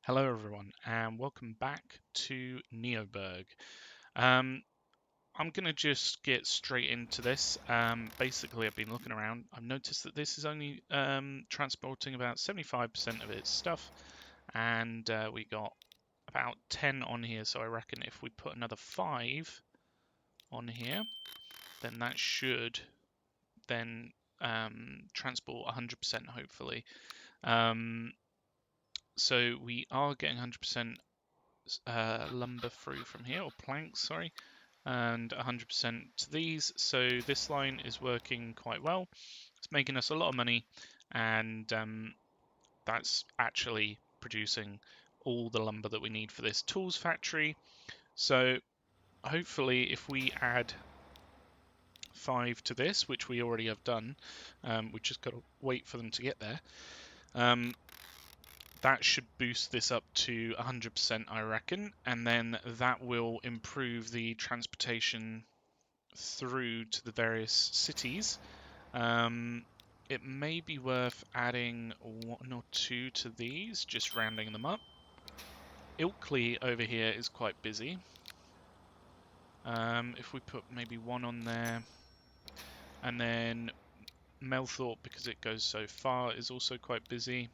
Hello everyone and welcome back to NeoBurgh. Um, I'm going to just get straight into this. Basically, I've been looking around. I've noticed that this is only transporting about 75% of its stuff, and we got about 10 on here. So I reckon if we put another 5 on here, then that should then transport 100% hopefully. So we are getting 100% lumber through from here, or planks, sorry, and 100% to these. So this line is working quite well. It's making us a lot of money, and that's actually producing all the lumber that we need for this tools factory. So hopefully if we add 5 to this, which we already have done, we just got to wait for them to get there. That should boost this up to 100%, I reckon, and then that will improve the transportation through to the various cities. It may be worth adding 1 or 2 to these, just rounding them up. Ilkley over here is quite busy. If we put maybe 1 on there, and then Melthorpe, because it goes so far, is also quite busy.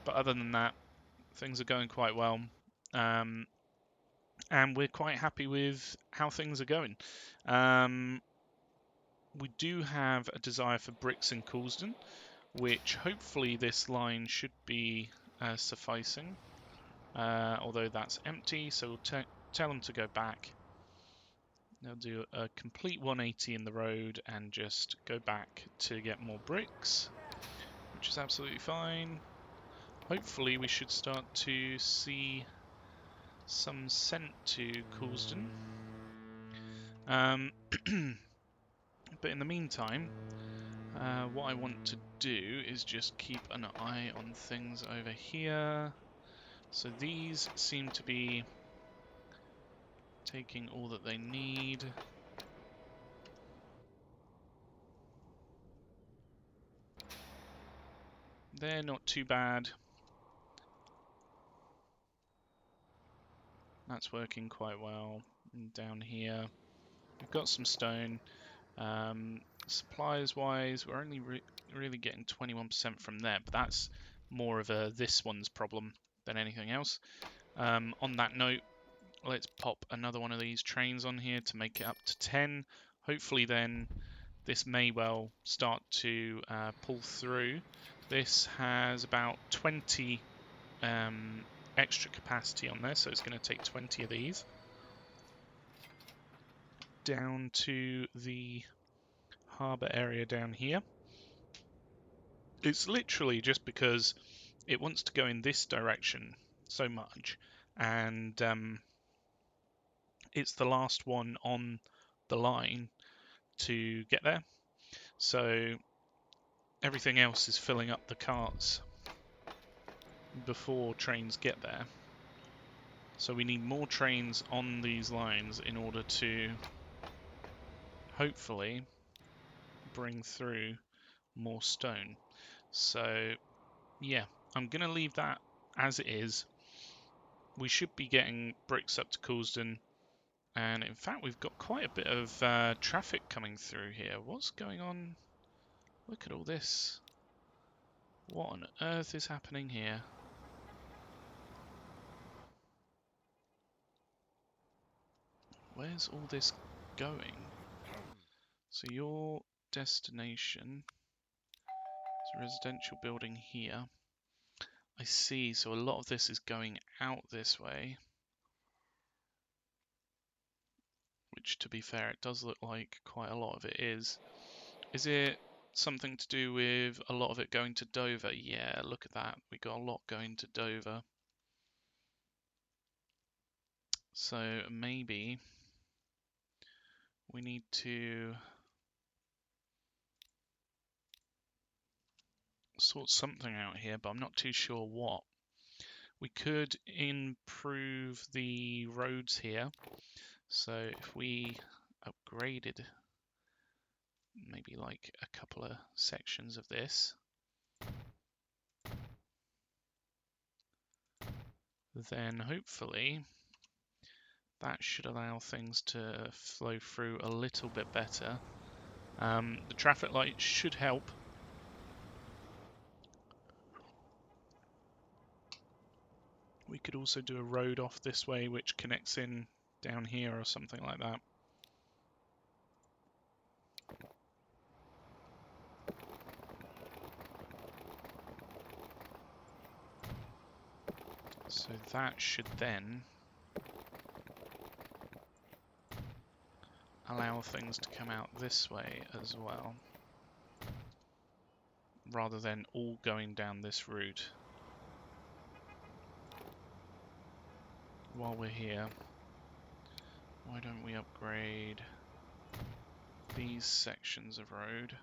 But other than that, things are going quite well. And we're quite happy with how things are going. We do have a desire for bricks in Coulsdon, which hopefully this line should be sufficing, although that's empty, so we'll tell them to go back. They'll do a complete 180 in the road and just go back to get more bricks, which is absolutely fine. Hopefully we should start to see some sent to Coulsdon. But in the meantime, what I want to do is just keep an eye on things over here. So these seem to be taking all that they need. They're not too bad. That's working quite well. And down here, we've got some stone. Supplies wise, we're only really getting 21% from there, but that's more of a this one's problem than anything else. On that note, let's pop another one of these trains on here to make it up to 10. Hopefully then this may well start to pull through. This has about 20 extra capacity on there, so it's going to take 20 of these down to the harbour area down here. It's literally just because it wants to go in this direction so much, and it's the last one on the line to get there, so everything else is filling up the carts before trains get there. So we need more trains on these lines in order to hopefully bring through more stone. So yeah, I'm going to leave that as it is. We should be getting bricks up to Coulsdon, and in fact we've got quite a bit of traffic coming through here. What's going on? Look at all this. What on earth is happening here? Where's all this going? So your destination is a residential building here. I see, so a lot of this is going out this way. Which, to be fair, it does look like quite a lot of it is. Is it something to do with a lot of it going to Dover? Yeah, look at that. We got a lot going to Dover. So maybe we need to sort something out here, but I'm not too sure what. We could improve the roads here. So if we upgraded maybe like a couple of sections of this. then hopefully that should allow things to flow through a little bit better. The traffic light should help. We could also do a road off this way which connects in down here or something like that. So that should then allow things to come out this way as well, rather than all going down this route. While we're here, why don't we upgrade these sections of road?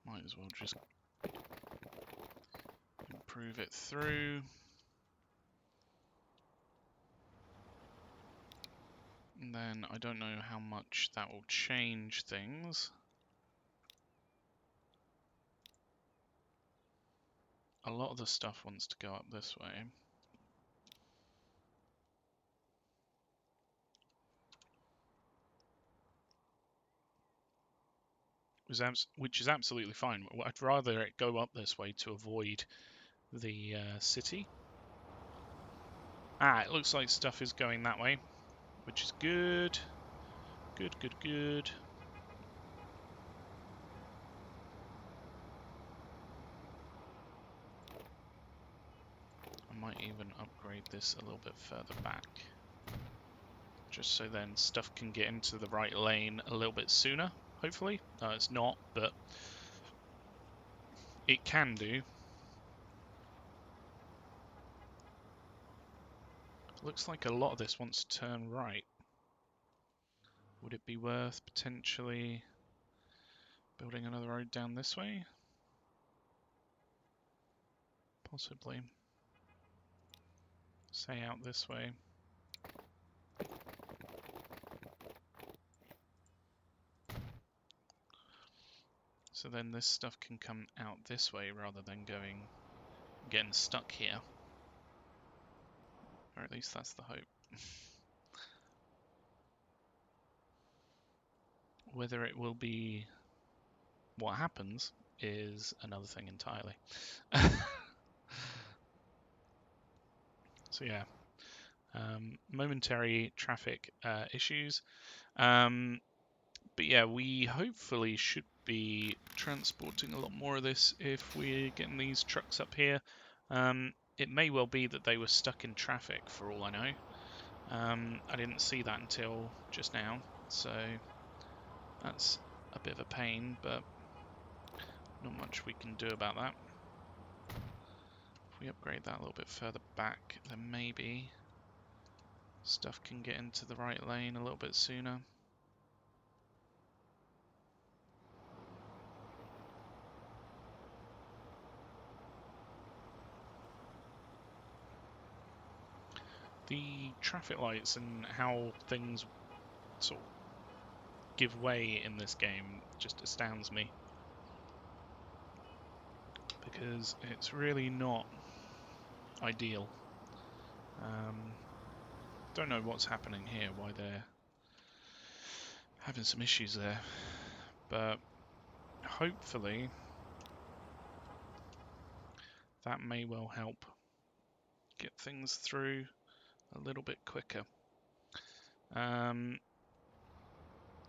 Might as well just improve it through. And then I don't know how much that will change things. A lot of the stuff wants to go up this way. Which is absolutely fine. I'd rather it go up this way to avoid the city. It looks like stuff is going that way, which is good. Good, good, good. I might even upgrade this a little bit further back, just so then stuff can get into the right lane a little bit sooner, hopefully. No, it's not, but it can do. Looks like a lot of this wants to turn right. Would it be worth potentially building another road down this way? Possibly. Say out this way. So then this stuff can come out this way rather than getting stuck here. Or at least that's the hope. Whether it will be what happens is another thing entirely. So yeah, momentary traffic issues. But yeah, we hopefully should be transporting a lot more of this if we're getting these trucks up here. It may well be that they were stuck in traffic for all I know. I didn't see that until just now, so that's a bit of a pain, but not much we can do about that. If we upgrade that a little bit further back, then maybe stuff can get into the right lane a little bit sooner. The traffic lights and how things sort of give way in this game just astounds me, because it's really not ideal. Don't know what's happening here, why they're having some issues there, but hopefully that may well help get things through a little bit quicker. A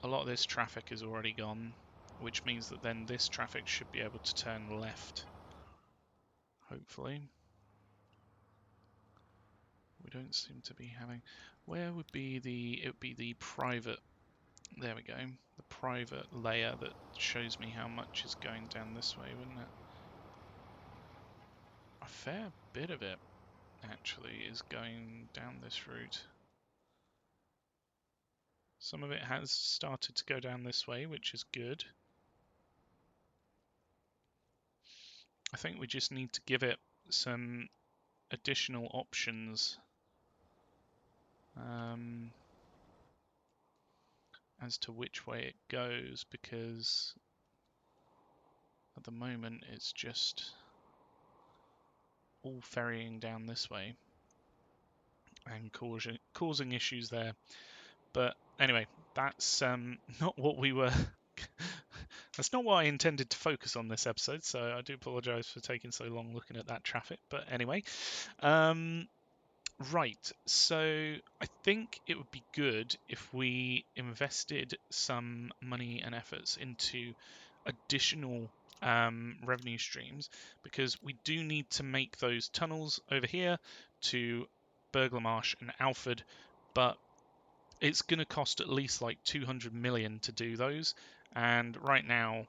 lot of this traffic is already gone, which means that then this traffic should be able to turn left, hopefully. We don't seem to be having... Where would be the... It would be the private... There we go. The private layer that shows me how much is going down this way, wouldn't it? A fair bit of it, actually, is going down this route. Some of it has started to go down this way, which is good. I think we just need to give it some additional options. as to which way it goes, because at the moment it's just all ferrying down this way and causing issues there. But anyway, that's not what we were. That's not what I intended to focus on this episode, so I do apologise for taking so long looking at that traffic. But anyway, right, so I think it would be good if we invested some money and efforts into additional revenue streams, because we do need to make those tunnels over here to Burglar and Alford, but it's going to cost at least like 200 million to do those. And right now,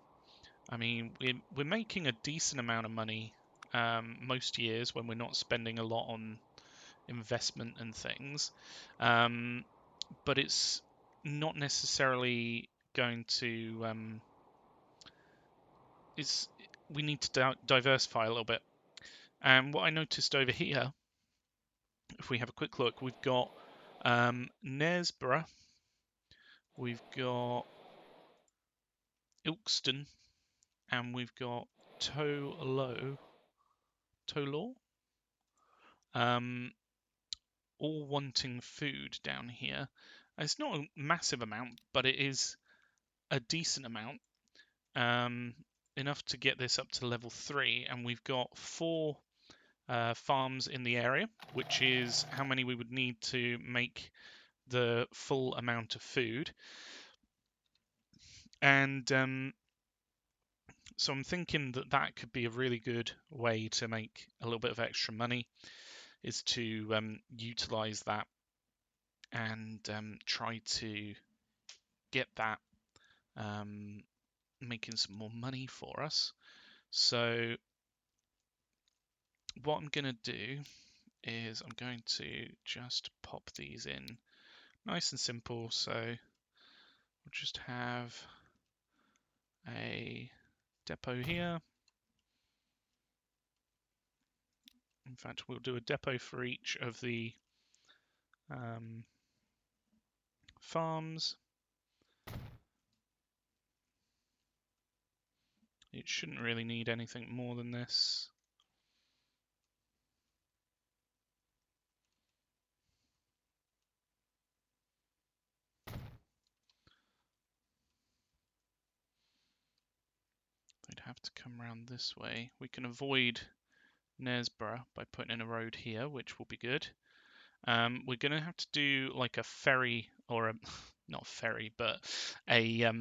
I mean, we're making a decent amount of money most years when we're not spending a lot on investment and things, but it's not necessarily going to. We need to diversify a little bit. And what I noticed over here, if we have a quick look, we've got Knaresborough, we've got Ilkston, and we've got Tolo, all wanting food down here. It's not a massive amount, but it is a decent amount, enough to get this up to level 3, and we've got 4 farms in the area, which is how many we would need to make the full amount of food. And so I'm thinking that that could be a really good way to make a little bit of extra money, is to utilize that and try to get that making some more money for us. So what I'm going to do is I'm going to just pop these in nice and simple. So we'll just have a depot here. In fact, we'll do a depot for each of the farms. It shouldn't really need anything more than this. They'd have to come around this way. We can avoid Knaresborough by putting in a road here, which will be good. We're going to have to do like a ferry, or a not ferry, but a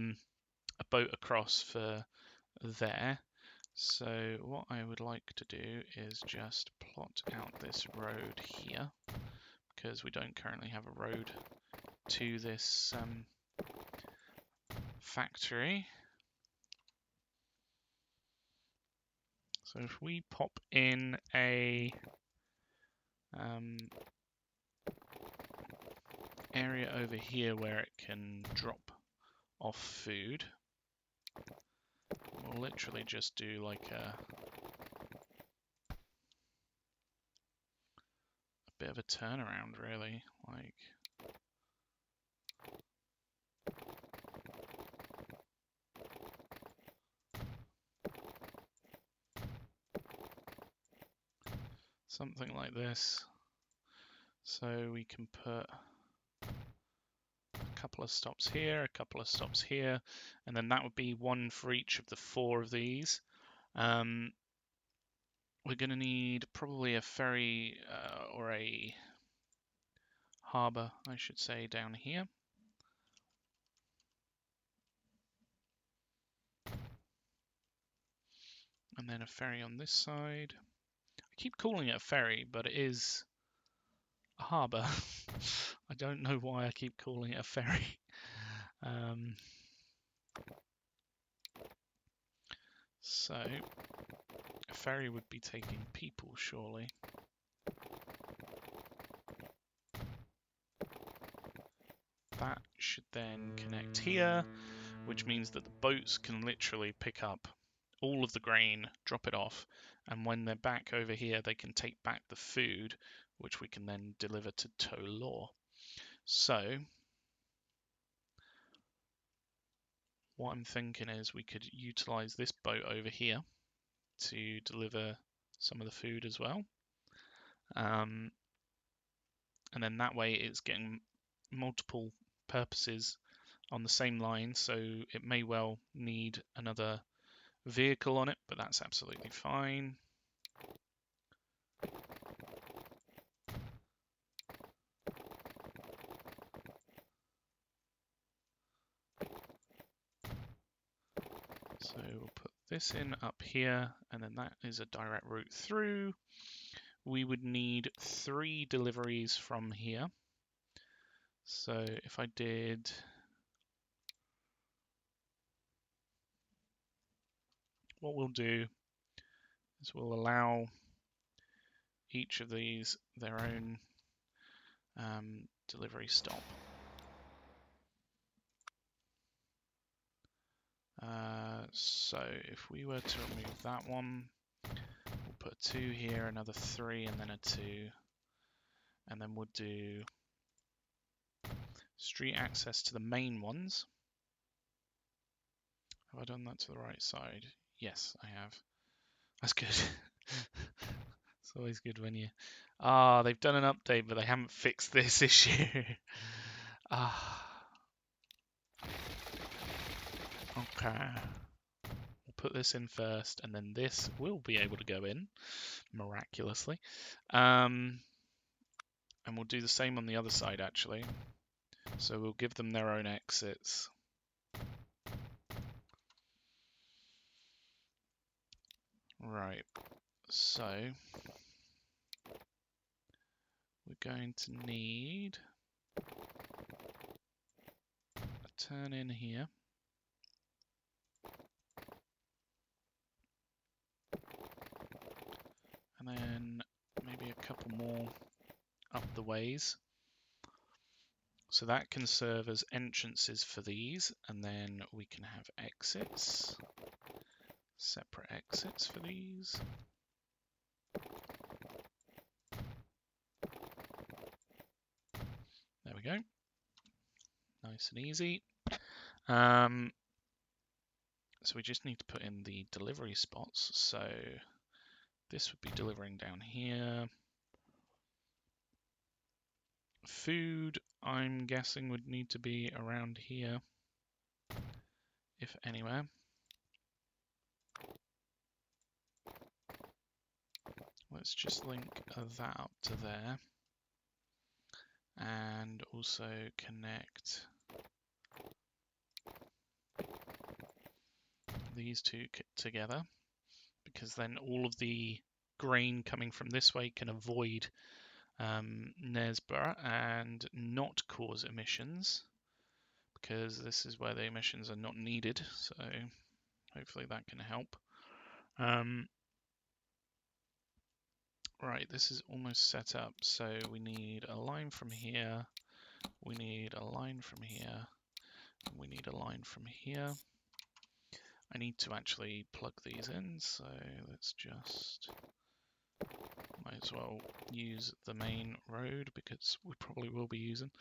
boat across for there. So what I would like to do is just plot out this road here, because we don't currently have a road to this factory. So if we pop in a area over here where it can drop off food, we'll literally just do like a bit of a turnaround, really, like something like this. So we can put a couple of stops here, a couple of stops here, and then that would be one for each of the 4 of these. We're going to need probably a ferry or a harbour, I should say, down here. And then a ferry on this side. I keep calling it a ferry, but it is a harbour. I don't know why I keep calling it a ferry. So, a ferry would be taking people, surely. That should then connect here, which means that the boats can literally pick up all of the grain, drop it off, and when they're back over here, they can take back the food, which we can then deliver to Tolo. So what I'm thinking is we could utilize this boat over here to deliver some of the food as well. And then that way it's getting multiple purposes on the same line, so it may well need another vehicle on it, but that's absolutely fine. So we'll put this in up here, and then that is a direct route through. We would need 3 deliveries from here. So if I did what we'll do is we'll allow each of these their own delivery stop. So if we were to remove that one, we'll put a 2 here, another 3, and then a 2. And then we'll do street access to the main ones. Have I done that to the right side? Yes, I have. That's good. It's always good when you... they've done an update, but they haven't fixed this issue. Okay. We'll put this in first, and then this will be able to go in, miraculously. And we'll do the same on the other side, actually. So we'll give them their own exits. Right. So we're going to need a turn in here. And then maybe a couple more up the ways. So that can serve as entrances for these, and then we can have exits, separate exits for these. There we go. Nice and easy. So we just need to put in the delivery spots. So this would be delivering down here. Food, I'm guessing, would need to be around here, if anywhere. Let's just link that up to there. And also connect these two together, because then all of the grain coming from this way can avoid Knaresborough and not cause emissions, because this is where the emissions are not needed, so hopefully that can help. Right, this is almost set up, so we need a line from here, we need a line from here, and we need a line from here. I need to actually plug these in, so let's just... might as well use the main road, because we probably will be using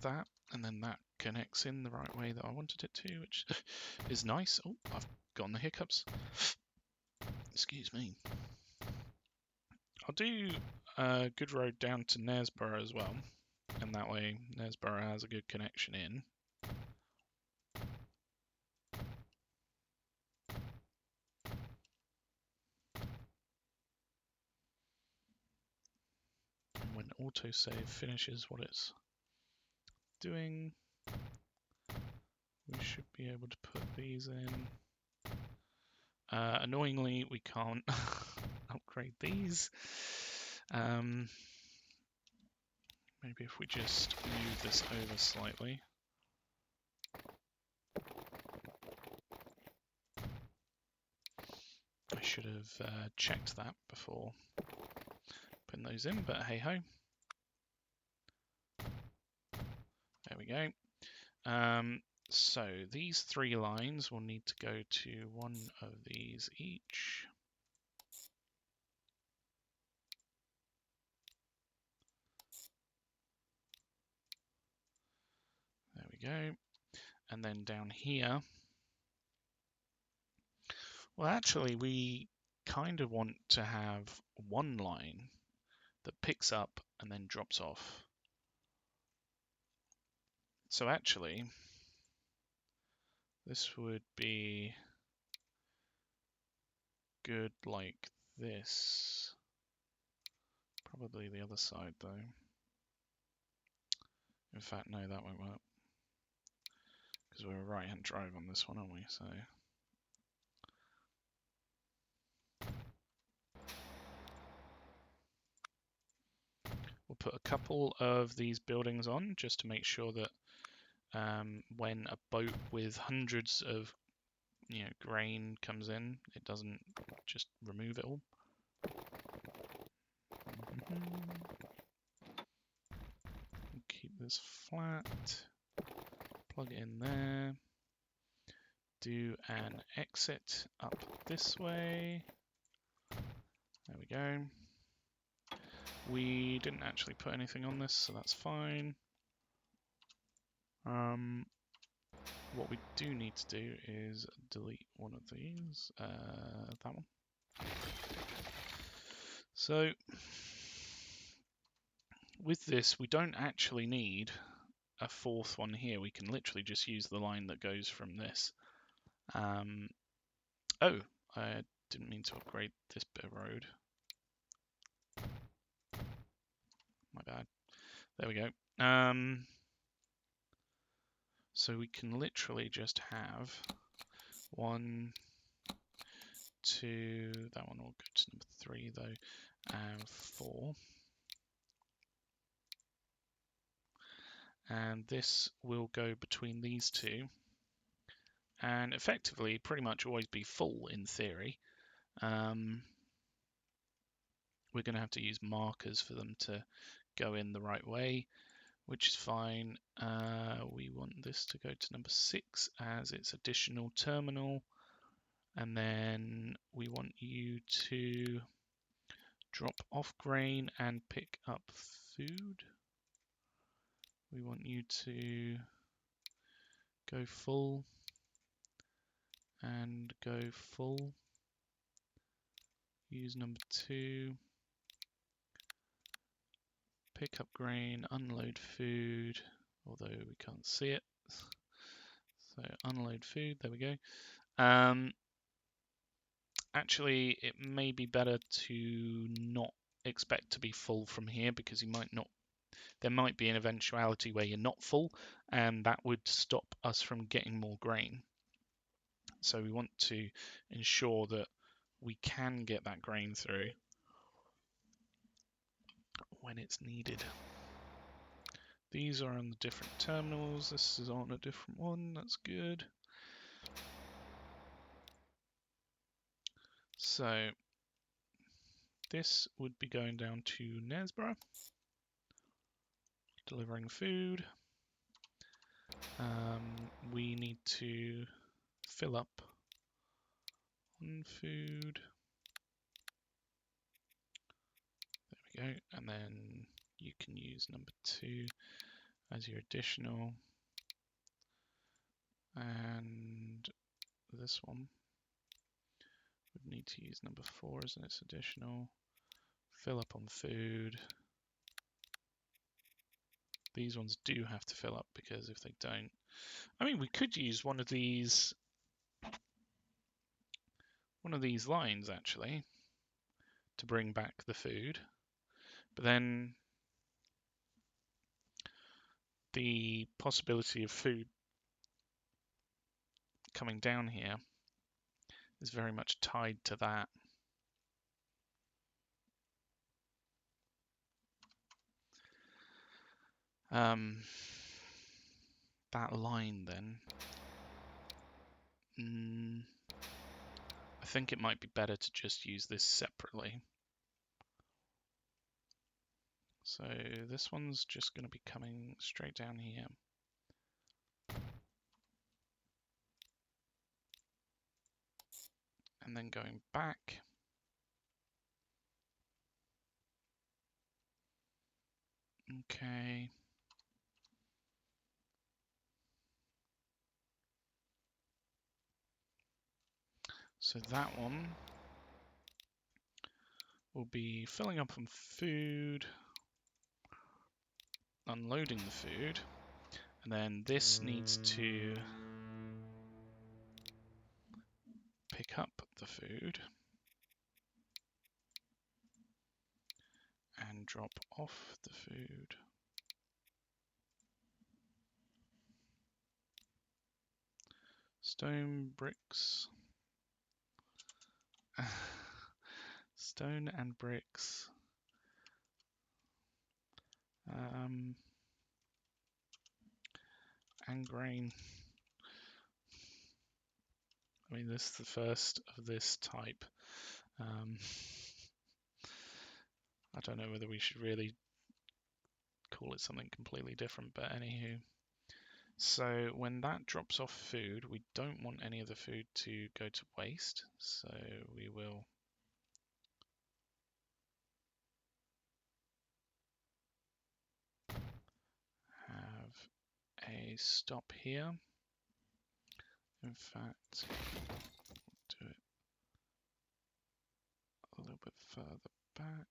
that, and then that connects in the right way that I wanted it to, which is nice. Oh, I've gotten the hiccups. Excuse me. I'll do a good road down to Knaresborough as well, and that way Knaresborough has a good connection in. And when autosave finishes what it's doing, we should be able to put these in. Annoyingly, we can't upgrade these. Maybe if we just move this over slightly. I should have checked that before putting those in, but hey ho. There we go. So these 3 lines will need to go to one of these each. There we we go. And then down here, well, actually, we kind of want to have one line that picks up and then drops off. So actually, this would be good like this. Probably the other side though. In fact, no, that won't work. Because we're a right-hand drive on this one, aren't we? So we'll put a couple of these buildings on just to make sure that when a boat with hundreds of grain comes in, it doesn't just remove it all. Keep this flat. Plug it in there. Do an exit up this way. There we go. We didn't actually put anything on this, so that's fine. What we do need to do is delete one of these, that one. So with this, we don't actually need a fourth one here. We can literally just use the line that goes from this. Oh, I didn't mean to upgrade this bit of road. My bad. There we go. So we can literally just have 1, 2, that one will go to number 3 though, and 4. And this will go between these two and effectively pretty much always be full in theory. We're going to have to use markers for them to go in the right way, which is fine. We want this to go to number 6 as its additional terminal, and then we want you to drop off grain and pick up food. We want you to go full and go full. Use number 2. Pick up grain, unload food, although we can't see it. So unload food, there we go. Actually, it may be better to not expect to be full from here because you might not. There might be an eventuality where you're not full, and that would stop us from getting more grain. So we want to ensure that we can get that grain through when it's needed. These are on the different terminals. This is on a different one. That's good. So this would be going down to Knaresborough, delivering food. We need to fill up on food. There we go. And then you can use number 2 as your additional. And this one would need to use number 4 as its additional. Fill up on food. These ones do have to fill up because if they don't, I mean, we could use one of these lines actually to bring back the food, but then the possibility of food coming down here is very much tied to that. That line then, I think it might be better to just use this separately. So this one's just going to be coming straight down here. And then going back. Okay. So that one will be filling up on food, unloading the food, and then this needs to pick up the food and drop off the food. Stone, bricks. Stone and bricks. And grain. I mean, this is the first of this type. I don't know whether we should really call it something completely different, but anywho. So when that drops off food, we don't want any of the food to go to waste, so we will have a stop here. In fact, we'll do it a little bit further back.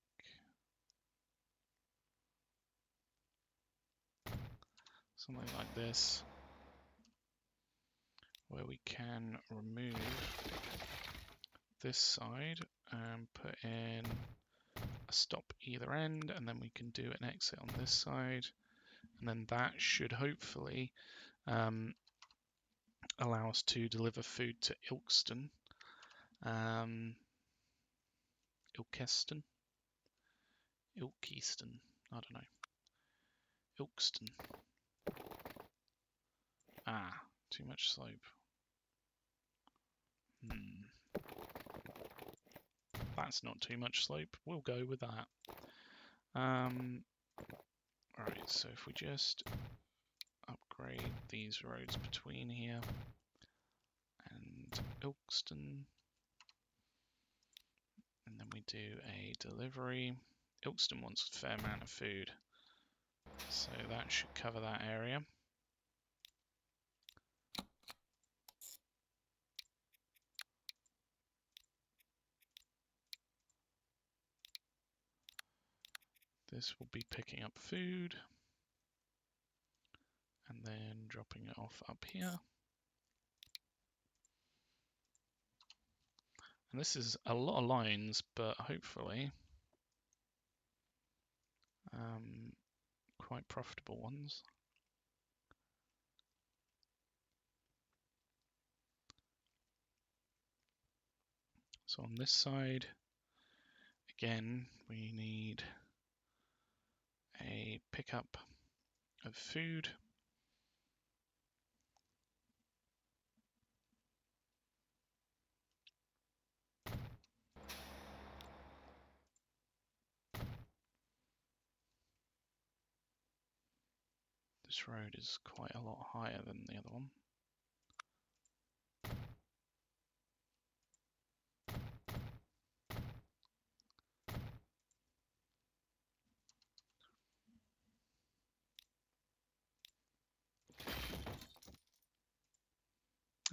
Something like this, where we can remove this side and put in a stop either end, and then we can do an exit on this side, and then that should hopefully allow us to deliver food to Ilkeston. Ilkeston? Ilkeston, I don't know. Ilkeston. Ah, too much slope. That's not too much slope. We'll go with that. Alright, so if we just upgrade these roads between here and Ilkeston, and then we do a delivery. Ilkeston wants a fair amount of food, so that should cover that area. This will be picking up food and then dropping it off up here. And this is a lot of lines, but hopefully quite profitable ones. So on this side, again, we need a pickup of food. This road is quite a lot higher than the other one.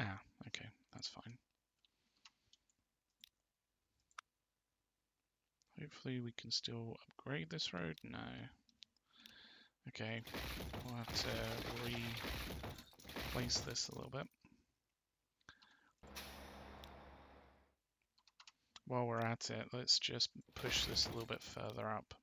Ah, okay, that's fine. Hopefully we can still upgrade this road. No. Okay, we'll have to replace this a little bit. While we're at it, let's just push this a little bit further up.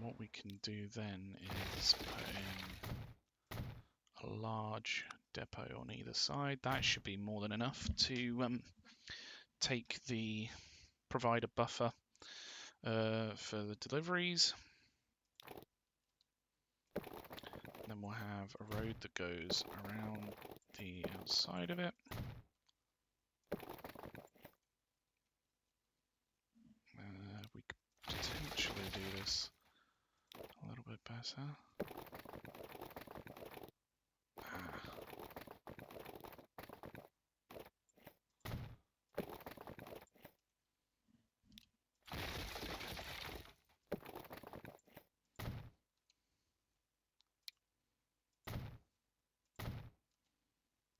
What we can do then is put in a large depot on either side. That should be more than enough to provide a buffer for the deliveries. And then we'll have a road that goes around the outside of it. sir.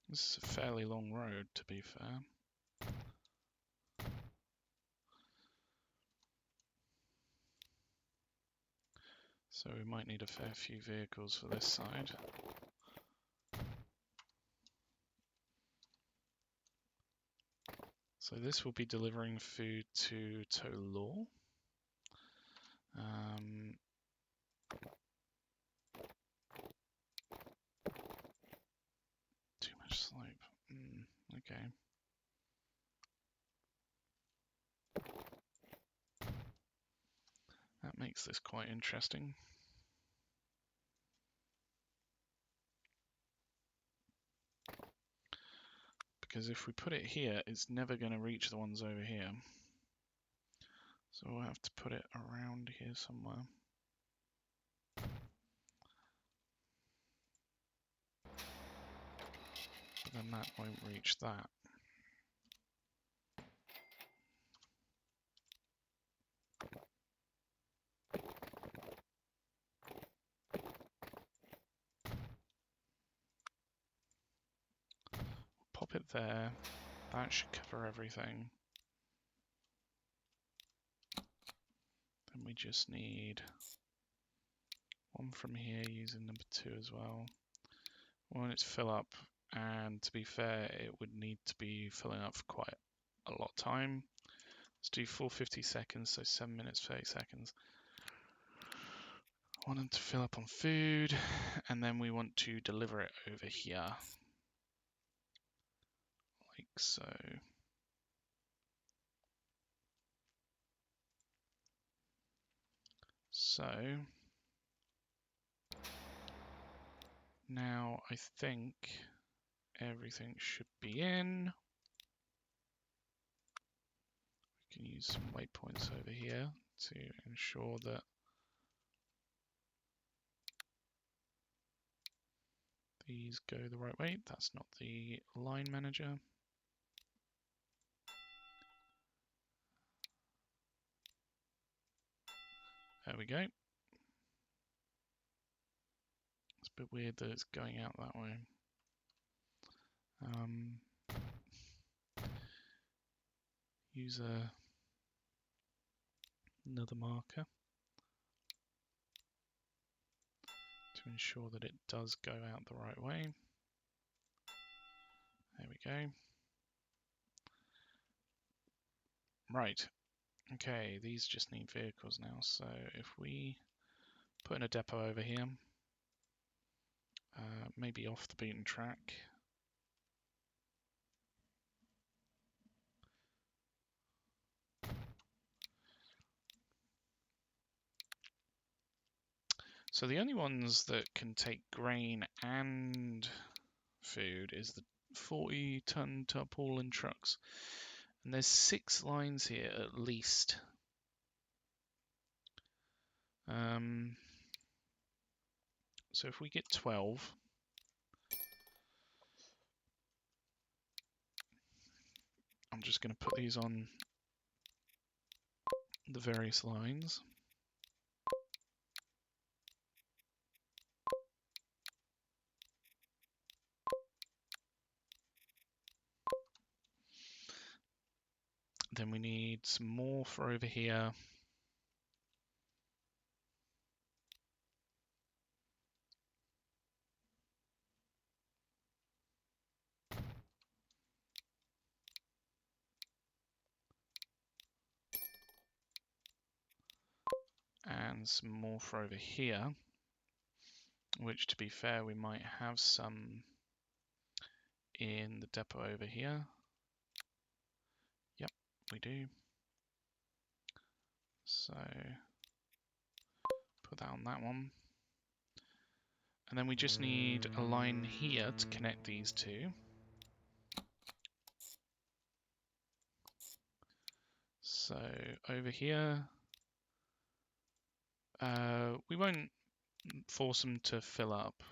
This is a fairly long road, to be fair. So we might need a fair few vehicles for this side. So this will be delivering food to Tolaw. Too much slope. Okay. That makes this quite interesting. Because if we put it here, it's never going to reach the ones over here. So we'll have to put it around here somewhere. But then that won't reach that. Pop it there. That should cover everything. Then we just need one from here using number 2 as well. We want it to fill up, and to be fair, it would need to be filling up for quite a lot of time. Let's do 450 seconds, so 7 minutes, 30 seconds. I want them to fill up on food, and then we want to deliver it over here. Like so. So now I think everything should be in. We can use some waypoints over here to ensure that these go the right way. That's not the line manager. There we go. It's a bit weird that it's going out that way. Use another marker to ensure that it does go out the right way. There we go. Right. Okay, these just need vehicles now. So if we put in a depot over here, maybe off the beaten track. So the only ones that can take grain and food is the 40-ton tarpaulin trucks. And there's 6 lines here at least. So if we get 12, I'm just going to put these on the various lines. Then we need some more for over here. And some more for over here, which, to be fair, we might have some in the depot over here. Yep, we do. So put that on that one. And then we just need a line here to connect these two. So over here, we won't force them to fill up.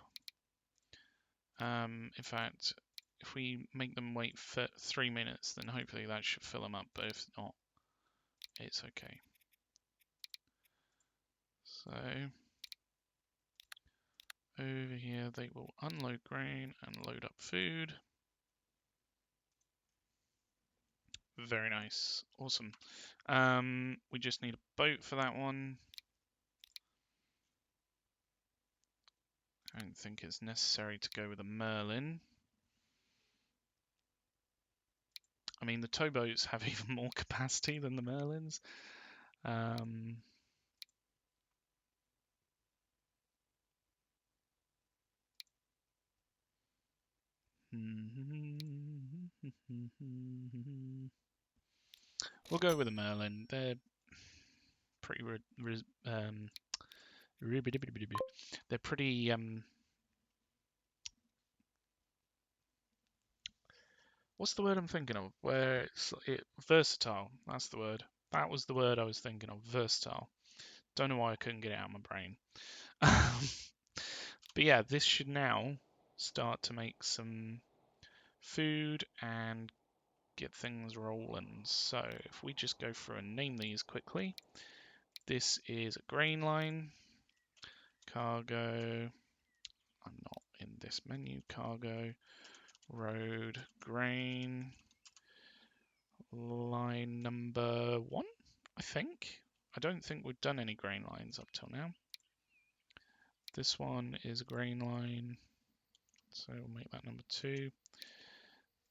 In fact, if we make them wait for 3 minutes, then hopefully that should fill them up, but if not, it's okay. So over here they will unload grain and load up food. Very nice. Awesome. We just need a boat for that one. I don't think it's necessary to go with a Merlin. I mean, the towboats have even more capacity than the Merlins. We'll go with a Merlin. They're pretty they're pretty what's the word I'm thinking of? Where it's versatile. That's the word. That was the word I was thinking of. Versatile. Don't know why I couldn't get it out of my brain. But yeah, this should now start to make some food and get things rolling. So if we just go through and name these quickly. This is a grain line. Cargo. I'm not in this menu. Cargo. Road. Grain. Line number 1, I think. I don't think we've done any grain lines up till now. This one is a grain line, so we'll make that number 2.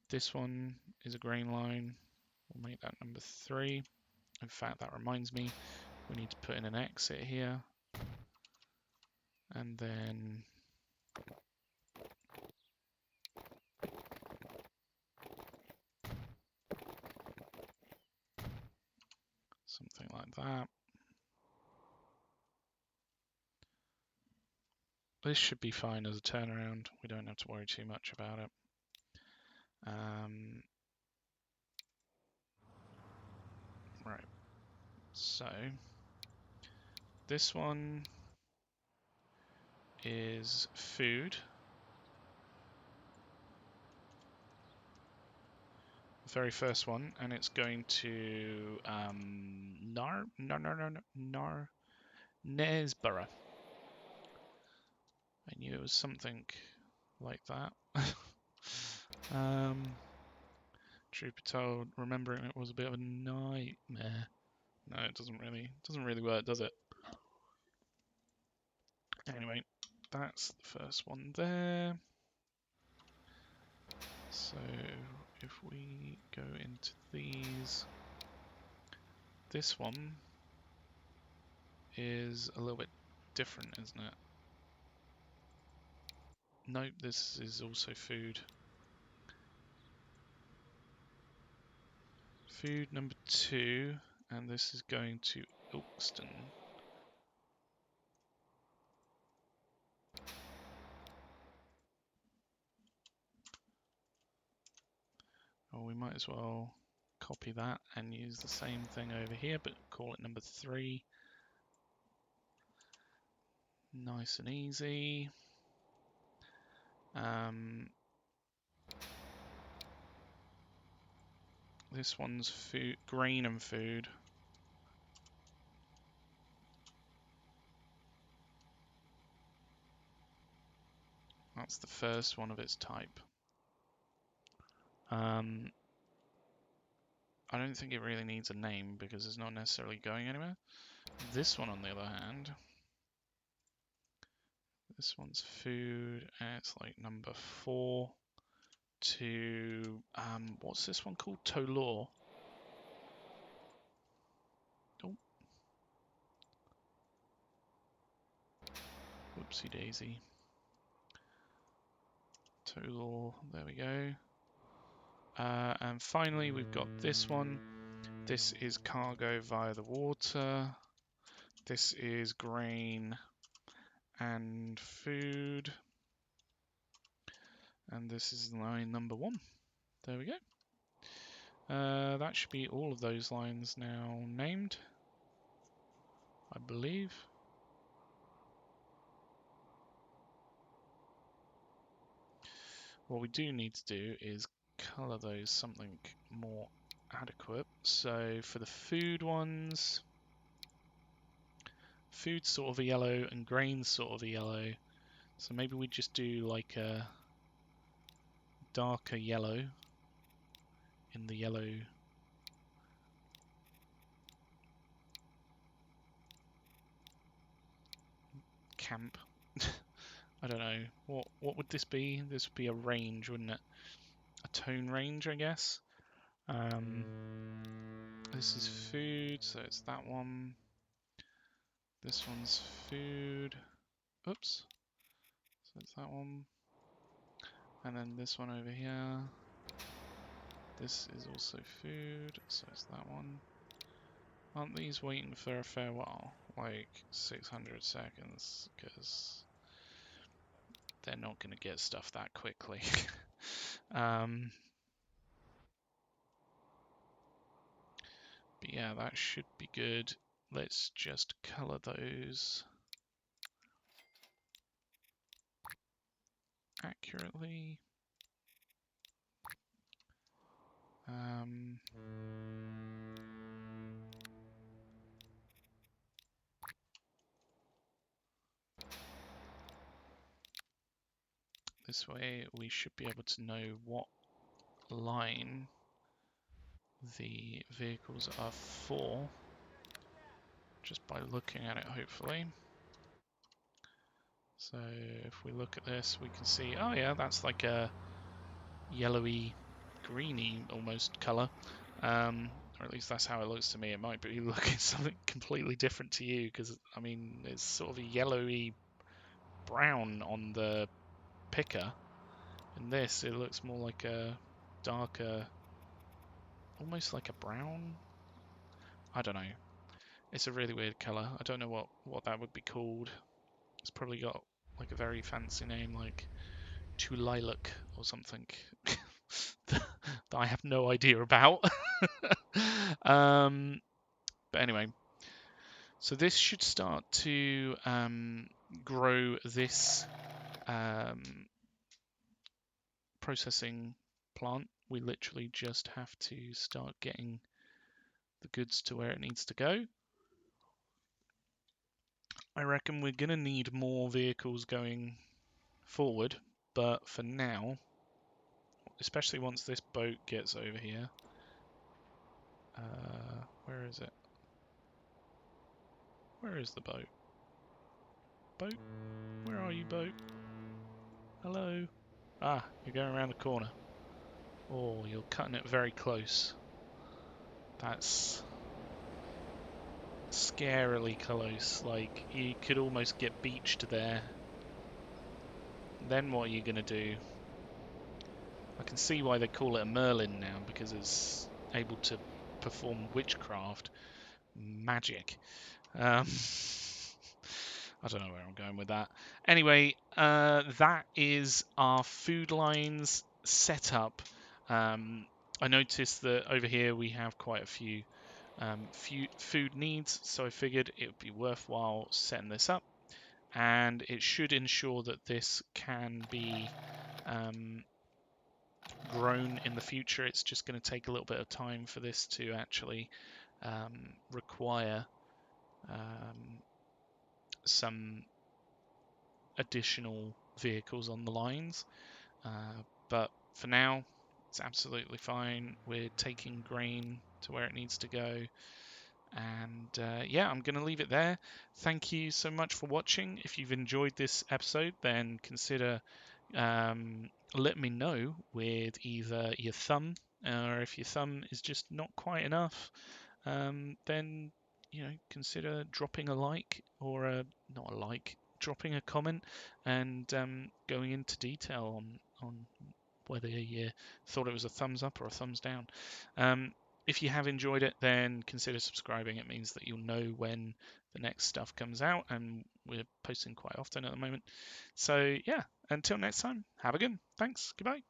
This one is a grain line, we'll make that number 3. In fact, that reminds me, we need to put in an exit here. And then something like that. This should be fine as a turnaround. We don't have to worry too much about it. Right. So this one is food. The very first one, and it's going to Knaresborough. I knew it was something like that. Truth be told, remembering it was a bit of a nightmare. No, it doesn't really work, does it? Anyway, that's the first one there. So if we go into these, this one is a little bit different, isn't it? Nope, this is also food. Food number 2, and this is going to Coulsdon. Or we might as well copy that and use the same thing over here, but call it number 3. Nice and easy. This one's food, grain and food. That's the first one of its type. I don't think it really needs a name because it's not necessarily going anywhere. This one, on the other hand, this one's food, and it's like number 4 to, what's this one called? Tolor. Oh. Whoopsie daisy. Tolor, there we go. And finally, we've got this one. This is cargo via the water. This is grain and food. And this is line number 1. There we go. That should be all of those lines now named, I believe. what we do need to do is colour those something more adequate. So for the food ones, food's sort of a yellow and grain's sort of a yellow. So maybe we just do like a darker yellow in the yellow camp. I don't know, what would this be? This would be a range, wouldn't it? A tone range, I guess. This is food, so it's that one. This one's food. Oops. So it's that one. And then this one over here. This is also food, so it's that one. Aren't these waiting for a fair while? Like 600 seconds, because they're not going to get stuff that quickly. But yeah, that should be good. Let's just color those accurately. This way we should be able to know what line the vehicles are for, just by looking at it, hopefully. So if we look at this, we can see, oh yeah, that's like a yellowy, greeny almost colour. Or at least that's how it looks to me. It might be looking something completely different to you, because I mean, it's sort of a yellowy brown on the picker. In this, it looks more like a darker, almost like a brown. I don't know. It's a really weird colour. I don't know what that would be called. It's probably got like a very fancy name, like Tulilac or something that I have no idea about. But anyway, so this should start to grow this processing plant. We literally just have to start getting the goods to where it needs to go. I reckon we're going to need more vehicles going forward, but for now, especially once this boat gets over here, where is it? Where is the boat? Boat? Where are you, boat? Hello? Ah, you're going around the corner. Oh, you're cutting it very close. That's scarily close. Like, you could almost get beached there. Then what are you going to do? I can see why they call it a Merlin now, because it's able to perform witchcraft magic. I don't know where I'm going with that. Anyway, that is our food lines set up. I noticed that over here we have quite a few food needs, so I figured it would be worthwhile setting this up, and it should ensure that this can be grown in the future. It's just going to take a little bit of time for this to actually require some additional vehicles on the lines, but for now it's absolutely fine. We're taking grain to where it needs to go, and yeah, I'm going to leave it there. Thank you so much for watching. If you've enjoyed this episode, then consider let me know with either your thumb, or if your thumb is just not quite enough, then consider dropping a like, or not a like, dropping a comment, and going into detail on whether you thought it was a thumbs up or a thumbs down. If you have enjoyed it, then consider subscribing. It means that you'll know when the next stuff comes out, and we're posting quite often at the moment. So yeah, until next time, have a good one. Thanks. Goodbye.